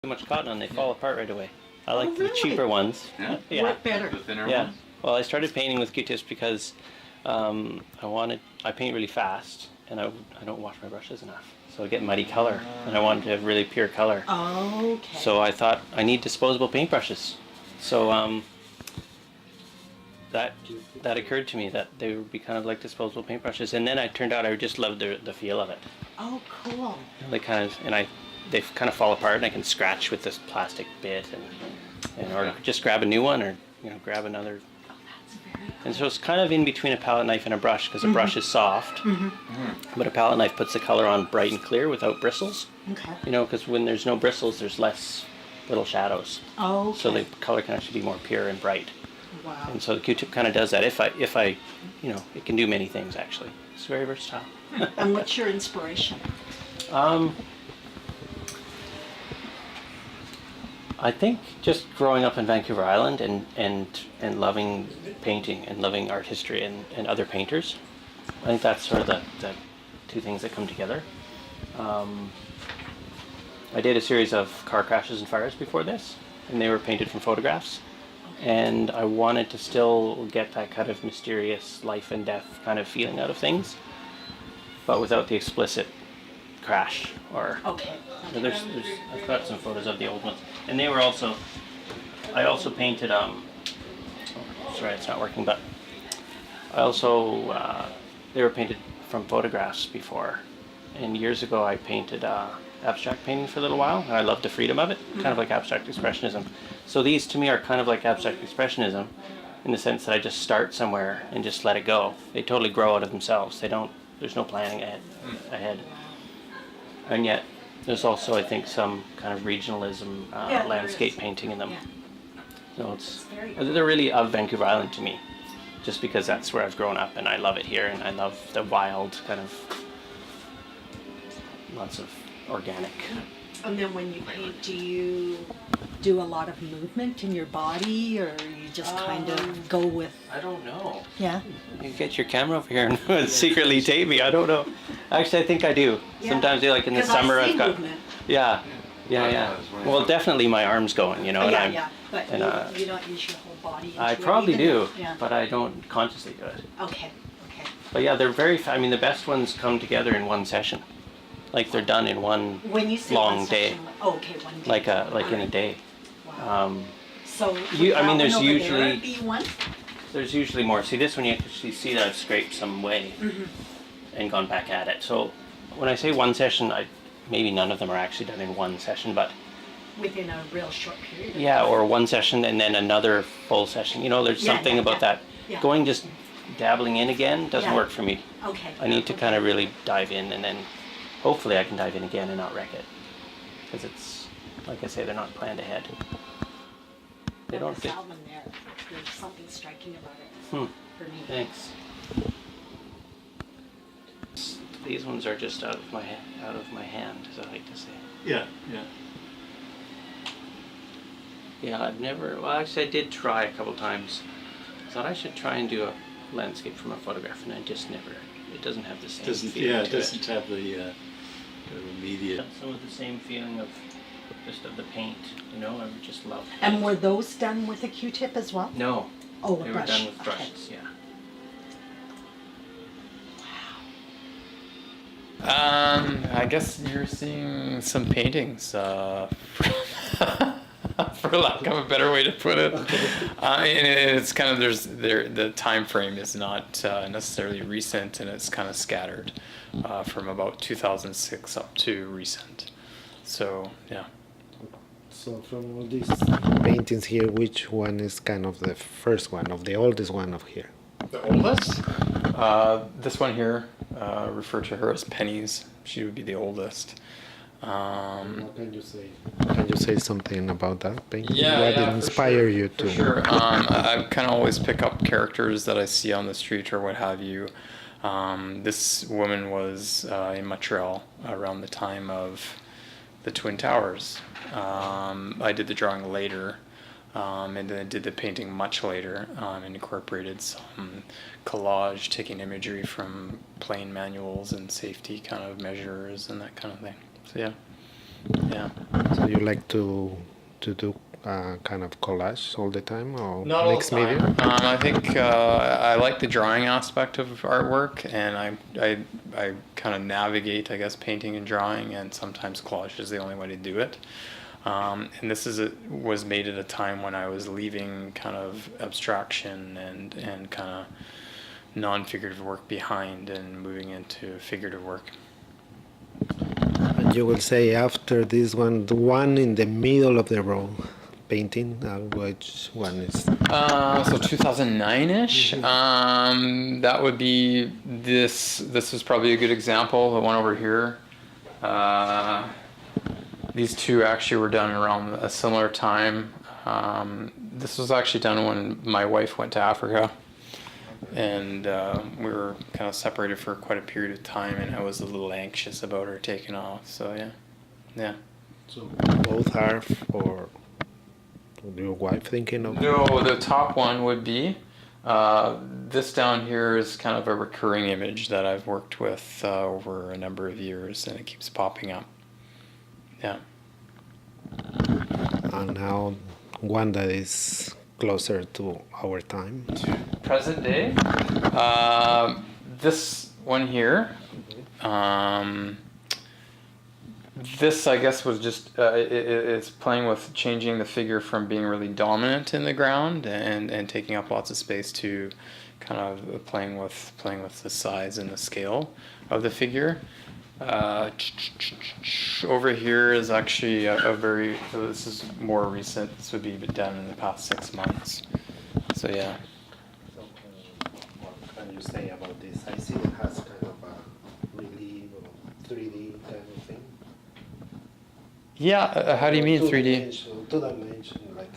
too much cotton on, they fall apart right away. I like the cheaper ones. Yeah? Yeah. What better? The thinner Yeah. ones? Well, I started painting with Q-tips because I paint really fast, and I don't wash my brushes enough. So I get muddy color, and I wanted to have really pure color. Okay. So I thought I need disposable paintbrushes. So that occurred to me that they would be kind of like disposable paintbrushes, and then it turned out I just loved the feel of it. Oh, cool. They kind of they kind of fall apart, and I can scratch with this plastic bit, and or just grab a new one, or grab another. Oh, that's very cool. And so it's kind of in between a palette knife and a brush, because a brush is soft, but a palette knife puts the color on bright and clear without bristles. Okay. Because when there's no bristles, there's less little shadows. Oh, okay. So the color can actually be more pure and bright. Wow. And so the Q-tip kind of does that. If I, it can do many things actually. It's very versatile. And what's your inspiration? I think just growing up in Vancouver Island and loving painting and loving art history and other painters. I think that's sort of the two things that come together. I did a series of car crashes and fires before this, and they were painted from photographs. And I wanted to still get that kind of mysterious life and death kind of feeling out of things, but without the explicit crash or. Okay. I've got some photos of the old ones, and they were also. I also painted. Sorry, it's not working, but I also they were painted from photographs before, and years ago I painted abstract painting for a little while, and I loved the freedom of it, kind of like abstract expressionism. So these to me are kind of like abstract expressionism, in the sense that I just start somewhere and just let it go. They totally grow out of themselves. There's no planning ahead. And yet, there's also, I think, some kind of regionalism, landscape painting in them. Yeah. So they're really of Vancouver Island to me, just because that's where I've grown up, and I love it here, and I love the wild kind of, lots of organic. And then when you paint, do you do a lot of movement in your body, or you just kind of go with? I don't know. Yeah. You get your camera over here and secretly tape me. I don't know. Actually, I think I do. Yeah. Sometimes, like in the 'Cause summer, I see I've got. movement. Yeah. Well, definitely my arms going, and But and you don't use your whole body. I into it probably either? do, Yeah. but I don't consciously do it. Okay. But yeah, they're very. I mean, the best ones come together in one session, like they're done in one When you say long one day, section, okay, one day. like in a day. Wow. So there's usually be one. there's usually more. See, this one you actually see that I've scraped some away and gone back at it. So when I say one session, maybe none of them are actually done in one session, but Within a real short period. yeah, or one session and then another full session. There's something about that. Yeah. Going just dabbling in again doesn't work for me. Okay. I need to kind of really dive in, and then hopefully I can dive in again and not wreck it, because it's, like I say, they're not planned ahead. They don't This get. album there, there's something striking about it for me. Thanks. These ones are just out of my hand, as I like to say. Yeah. Yeah, I've never. Well, actually, I did try a couple times. I thought I should try and do a landscape from a photograph, and I just never. It doesn't have the same feeling. It doesn't have the immediate. Some of the same feeling of the paint. I would just love. And were those done with a Q-tip as well? No. Oh, a They brush. were done with Okay. brushes. Yeah. I guess you're seeing some paintings, for lack of a better way to put it. And it's kind of the time frame is not necessarily recent, and it's kind of scattered from about 2006 up to recent. So yeah. So from all these paintings here, which one is kind of the first one, of the oldest one of here? The oldest? This one here, refer to her as Pennies. She would be the oldest. What can you say? Can you say something about that painting? Yeah, what yeah, inspired you to? For sure. I kind of always pick up characters that I see on the street or what have you. This woman was in Montreal around the time of the Twin Towers. I did the drawing later. And then I did the painting much later, and incorporated some collage, taking imagery from plane manuals and safety kind of measures and that kind of thing. So yeah. Yeah. So you like to do kind of collage all the time, or Not all mixed the time. media? I think I like the drawing aspect of artwork, and I kind of navigate, I guess, painting and drawing, and sometimes collage is the only way to do it. And this was made at a time when I was leaving kind of abstraction and kind of non-figurative work behind and moving into figurative work. And you will say after this one, the one in the middle of the row painting, which one is? So 2009-ish. That would be this. This is probably a good example. The one over here. These two actually were done around a similar time. This was actually done when my wife went to Africa, and we were kind of separated for quite a period of time, and I was a little anxious about her taking off. So yeah. So both are for your wife thinking of? No, the top one would be. This down here is kind of a recurring image that I've worked with over a number of years, and it keeps popping up. Yeah. And now one that is closer to our time. Present day. This one here. This, I guess, was just it's playing with changing the figure from being really dominant in the ground and taking up lots of space to kind of playing with the size and the scale of the figure. Over here is actually this is more recent. This would be done in the past 6 months. So yeah. So, what can you say about this? I see it has kind of a really 3D kind of thing. Yeah. How do you mean 3D? Two-dimension, like.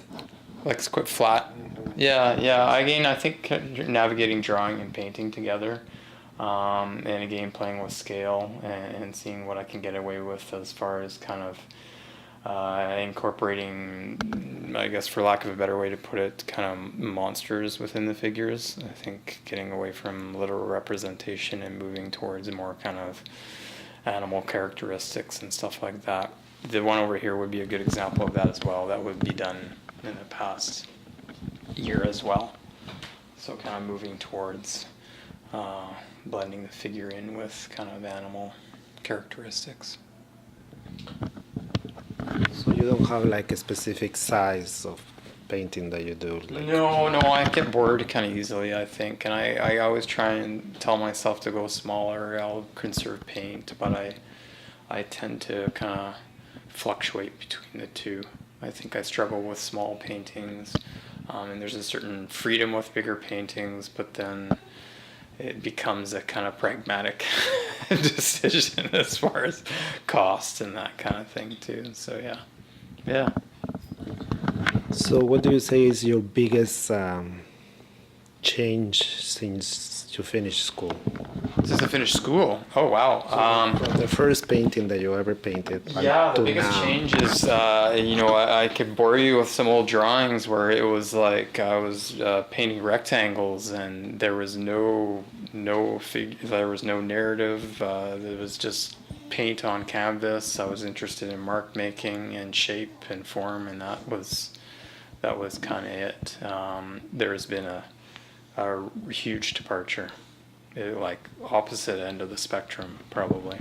Like it's quite flat. Yeah. Again, I think navigating drawing and painting together, and again playing with scale and seeing what I can get away with as far as kind of incorporating, I guess for lack of a better way to put it, kind of monsters within the figures. I think getting away from literal representation and moving towards more kind of animal characteristics and stuff like that. The one over here would be a good example of that as well. That would be done in the past year as well. So kind of moving towards blending the figure in with kind of animal characteristics. So you don't have like a specific size of painting that you do? Like... No, I get bored kind of easily, I think. And I always try and tell myself to go smaller. I'll conserve paint, but I tend to kind of fluctuate between the two. I think I struggle with small paintings, and there's a certain freedom with bigger paintings, but then it becomes a kind of pragmatic decision as far as cost and that kind of thing too. So yeah. So what do you say is your biggest change since you finished school? Since I finished school? Oh wow. From the first painting that you ever painted. Yeah, the to biggest now. change is, I could bore you with some old drawings where it was like I was painting rectangles and there was no there was no narrative. It was just paint on canvas. I was interested in mark making and shape and form, and that was kind of it. There's been a huge departure. Like opposite end of the spectrum, probably.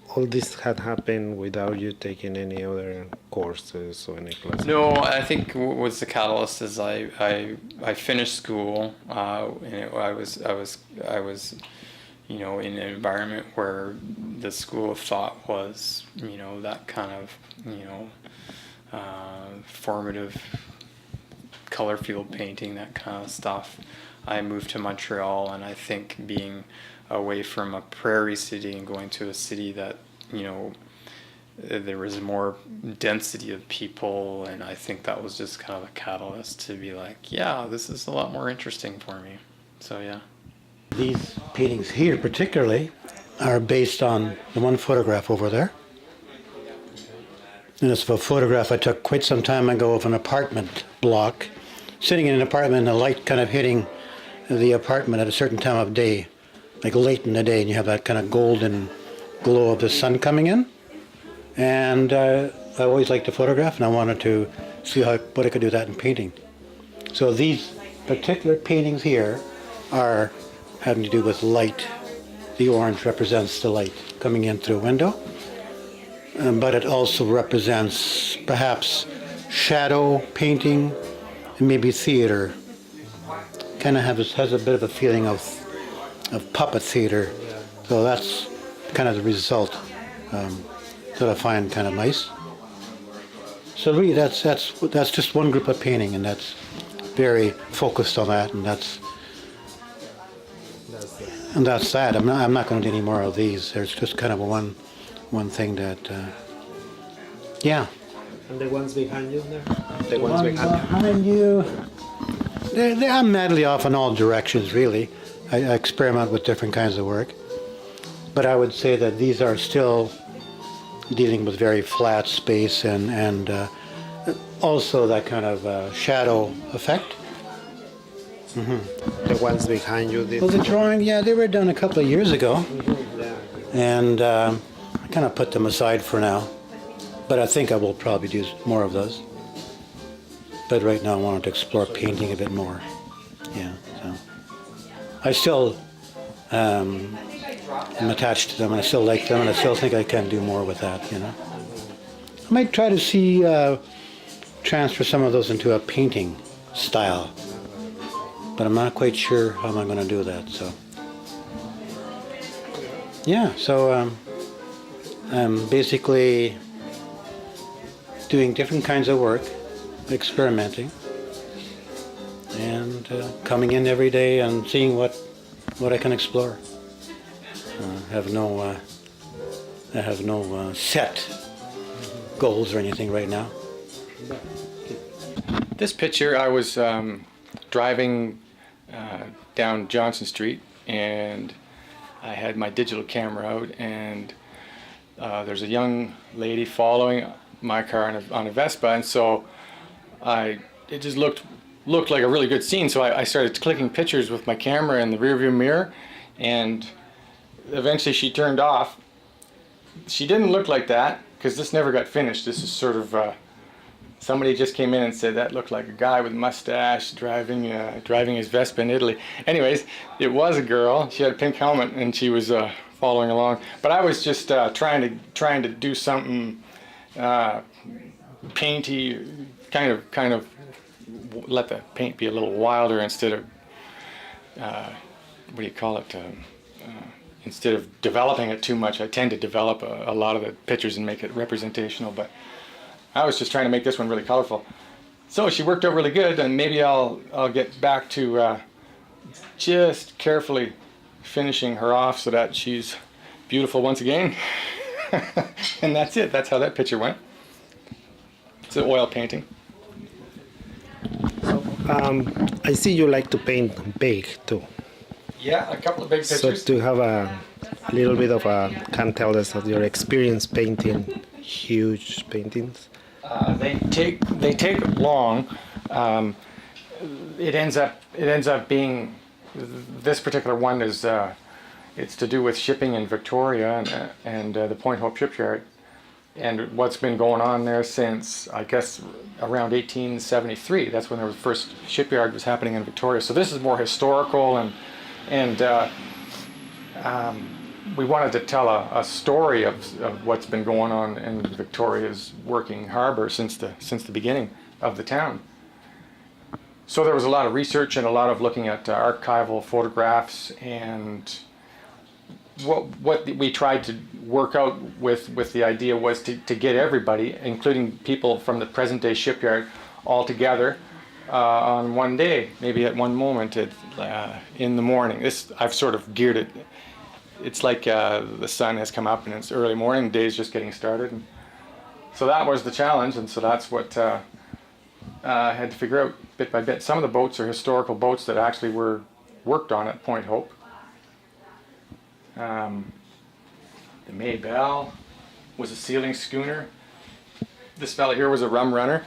All this had happened without you taking any other courses or any classes? No, I think what was the catalyst is I finished school, and I was in an environment where the school of thought was that kind of formative color field painting, that kind of stuff. I moved to Montreal, and I think being away from a prairie city and going to a city that, there was more density of people, and I think that was just kind of a catalyst to be like, yeah, this is a lot more interesting for me. So yeah. These paintings here particularly are based on the one photograph over there. And it's a photograph I took quite some time ago of an apartment block, sitting in an apartment and the light kind of hitting the apartment at a certain time of day, like late in the day, and you have that kind of golden glow of the sun coming in. And I always liked to photograph, and I wanted to see what I could do that in painting. So these particular paintings here are having to do with light. The orange represents the light coming in through a window, but it also represents perhaps shadow painting and maybe theater. Kind of has a bit of a feeling of puppet theater. So that's kind of the result that I find kind of nice. So really, that's just one group of painting, and that's very focused on that, and that's that. I'm not going to do any more of these. There's just kind of one thing that, yeah. And the ones behind you there? The Ones behind you. I'm madly off in all directions, really. I experiment with different kinds of work, but I would say that these are still dealing with very flat space and also that kind of shadow effect. The ones behind you. Well, the drawing, yeah, they were done a couple of years ago, Yeah. and I kind of put them aside for now. But I think I will probably do more of those. But right now I wanted to explore painting a bit more. Yeah, so I still am attached to them, and I still like them, and I still think I can do more with that, you know. I might try to see transfer some of those into a painting style, but I'm not quite sure how I'm going to do that. So yeah, so I'm basically doing different kinds of work, experimenting, and coming in every day and seeing what I can explore. I have no set goals or anything right now. This picture, I was driving down Johnson Street, and I had my digital camera out, and there's a young lady following my car on a Vespa, and so it just looked like a really good scene. So I started clicking pictures with my camera in the rearview mirror, and eventually she turned off. She didn't look like that because this never got finished. This is sort of somebody just came in and said that looked like a guy with a mustache driving his Vespa in Italy. Anyways, it was a girl. She had a pink helmet and she was following along. But I was just trying to do something painty, kind of let the paint be a little wilder instead of what do you call it? Instead of developing it too much. I tend to develop a lot of the pictures and make it representational, but I was just trying to make this one really colorful. So she worked out really good, and maybe I'll get back to just carefully finishing her off so that she's beautiful once again. And that's it. That's how that picture went. It's an oil painting. I see you like to paint big too. Yeah, a couple of big So pictures. to have a little bit of can tell us of your experience painting huge paintings. They take long. It ends up being, this particular one is it's to do with shipping in Victoria and the Point Hope shipyard, and what's been going on there since, I guess, around 1873. That's when the first shipyard was happening in Victoria. So this is more historical, and we wanted to tell a story of what's been going on in Victoria's working harbor since the beginning of the town. So there was a lot of research and a lot of looking at archival photographs, and what we tried to work out with the idea was to get everybody, including people from the present day shipyard, all together on one day, maybe at one moment in the morning. I've sort of geared it. It's like the sun has come up and it's early morning, the day's just getting started. And so that was the challenge, and so that's what I had to figure out bit by bit. Some of the boats are historical boats that actually were worked on at Point Hope. The Maybelle was a sealing schooner. This fella here was a rum runner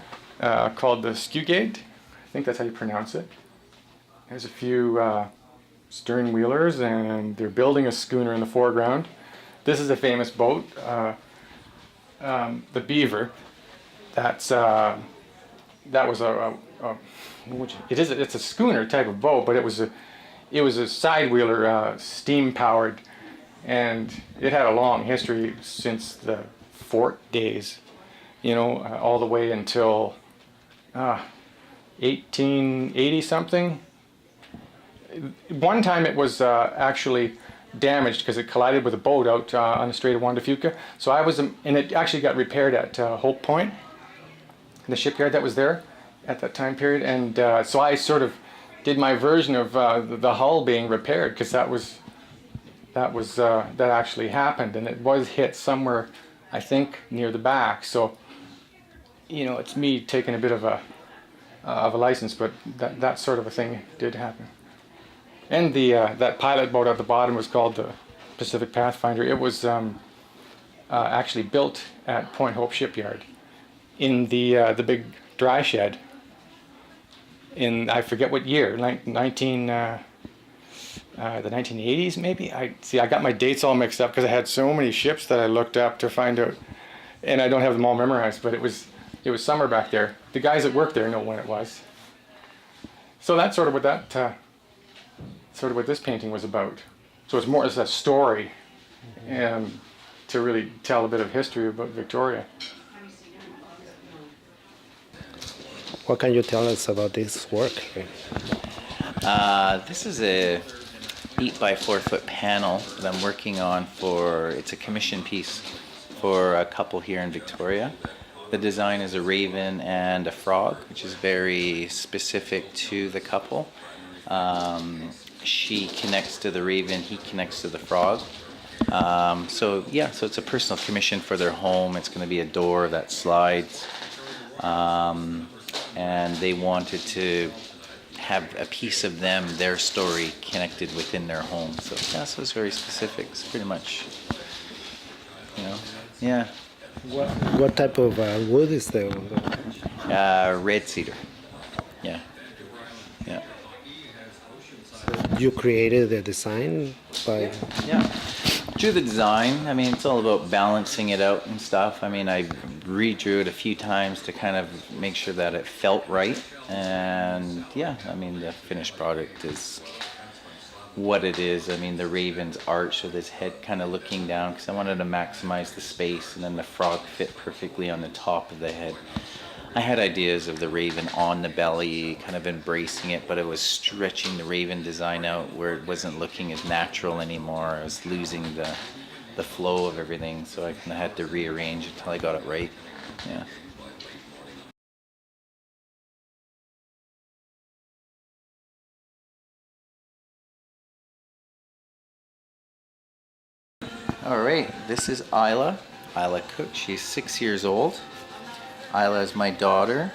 called the Skewgate. I think that's how you pronounce it. There's a few stern wheelers, and they're building a schooner in the foreground. This is a famous boat. the Beaver. That's that was it's a schooner type of boat, but it was a side wheeler, steam powered, and it had a long history since the fort days, you know, all the way until 1880 something. One time it was actually damaged because it collided with a boat out on the Strait of Juan de Fuca. So I was, and it actually got repaired at Hope Point, the shipyard that was there at that time period. And so I sort of did my version of the hull being repaired, because that actually happened, and it was hit somewhere, I think, near the back. So, you know, it's me taking a bit of a license, but that sort of a thing did happen. And that pilot boat at the bottom was called the Pacific Pathfinder. It was actually built at Point Hope Shipyard in the big dry shed in, I forget what year, the 1980s maybe. I got my dates all mixed up because I had so many ships that I looked up to find out, and I don't have them all memorized. But it was summer back there. The guys that work there know when it was. So that's sort of what what this painting was about. So it's more as a story, and to really tell a bit of history about Victoria. What can you tell us about this work? This is a 8 by 4 foot panel that I'm working on it's a commission piece for a couple here in Victoria. The design is a raven and a frog, which is very specific to the couple. She connects to the raven, he connects to the frog. So it's a personal commission for their home. It's going to be a door that slides. And they wanted to have a piece of them, their story, connected within their home. So it's very specific. It's pretty much, you know, yeah. What type of wood is there? Red cedar. Yeah. Yeah. You created the design by... Yeah. Drew the design. I mean, it's all about balancing it out and stuff. I mean, I redrew it a few times to kind of make sure that it felt right. And yeah, I mean, the finished product is what it is. I mean, the raven's arch with his head kind of looking down, because I wanted to maximize the space, and then the frog fit perfectly on the top of the head. I had ideas of the raven on the belly, kind of embracing it, but it was stretching the raven design out where it wasn't looking as natural anymore. I was losing the flow of everything, so I kind of had to rearrange until I got it right. Yeah. All right, this is Isla Cook. She's 6 years old. Isla is my daughter.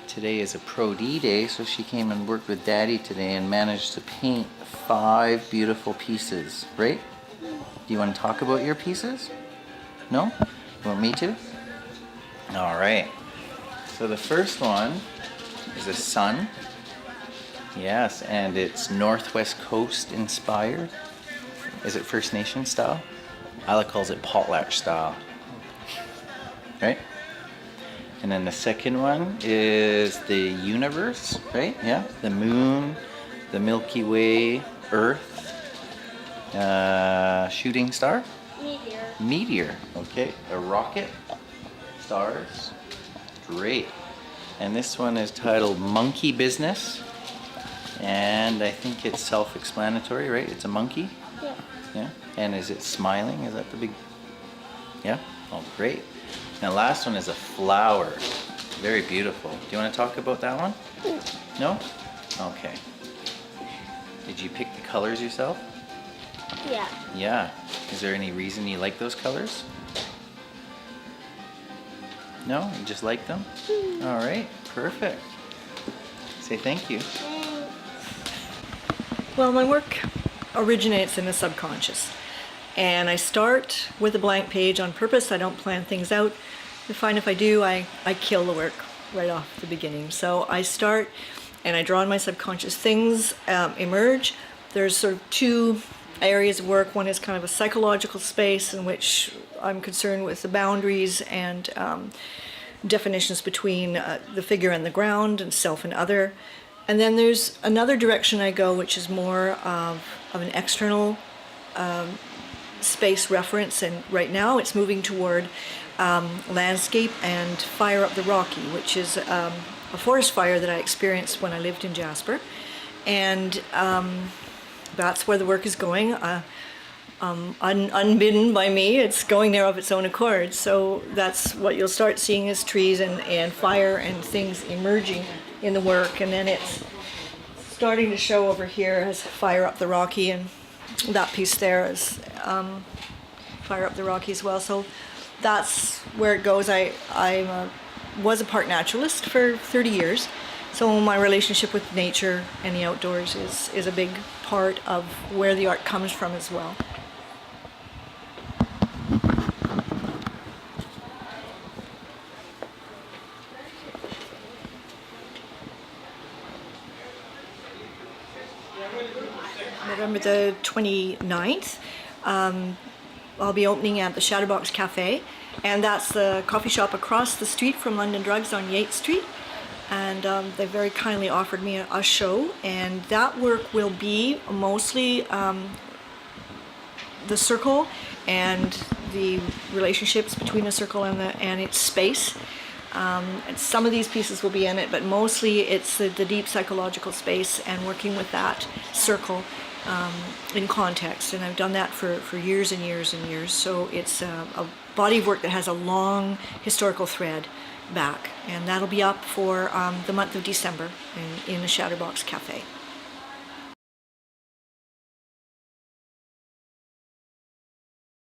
Today is a Pro D day, so she came and worked with Daddy today and managed to paint 5 beautiful pieces, right? Do you want to talk about your pieces? No? You want me to? All right. So the first one is a sun. Yes, and it's Northwest Coast inspired. Is it First Nation style? Isla calls it potlatch style. Right? And then the second one is the universe, right? Yeah, the moon, the Milky Way, Earth, shooting star? Meteor, okay. A rocket, stars, great. And this one is titled Monkey Business. And I think it's self-explanatory, right? It's a monkey? Yeah. Yeah. And is it smiling? Is that the big... Yeah? Oh, great. And the last one is a flower. Very beautiful. Do you want to talk about that one? No? Okay. Did you pick the colors yourself? Yeah. Yeah. Is there any reason you like those colors? No? You just like them? All right. Perfect. Say thank you. Well, my work originates in the subconscious. And I start with a blank page on purpose. I don't plan things out. I find if I do, I kill the work right off the beginning. So I start and I draw in my subconscious. Things emerge. There's sort of two areas of work. One is kind of a psychological space in which I'm concerned with the boundaries and definitions between the figure and the ground and self and other. And then there's another direction I go, which is more of an external space reference, and right now it's moving toward landscape and Fire Up the Rocky, which is a forest fire that I experienced when I lived in Jasper. And that's where the work is going. Unbidden by me, it's going there of its own accord. So that's what you'll start seeing is trees and fire and things emerging in the work. And then it's starting to show over here as Fire Up the Rocky, and that piece there is Fire Up the Rocky as well. So that's where it goes. I was a park naturalist for 30 years. So my relationship with nature and the outdoors is a big part of where the art comes from as well. November the 29th, I'll be opening at the Shadowbox Cafe, and that's the coffee shop across the street from London Drugs on Yates Street. And they very kindly offered me a show, and that work will be mostly the circle and the relationships between the circle and its space. And some of these pieces will be in it, but mostly it's the deep psychological space and working with that circle in context. And I've done that for years and years and years. So it's a body of work that has a long historical thread back, and that'll be up for the month of December in the Shadowbox Cafe.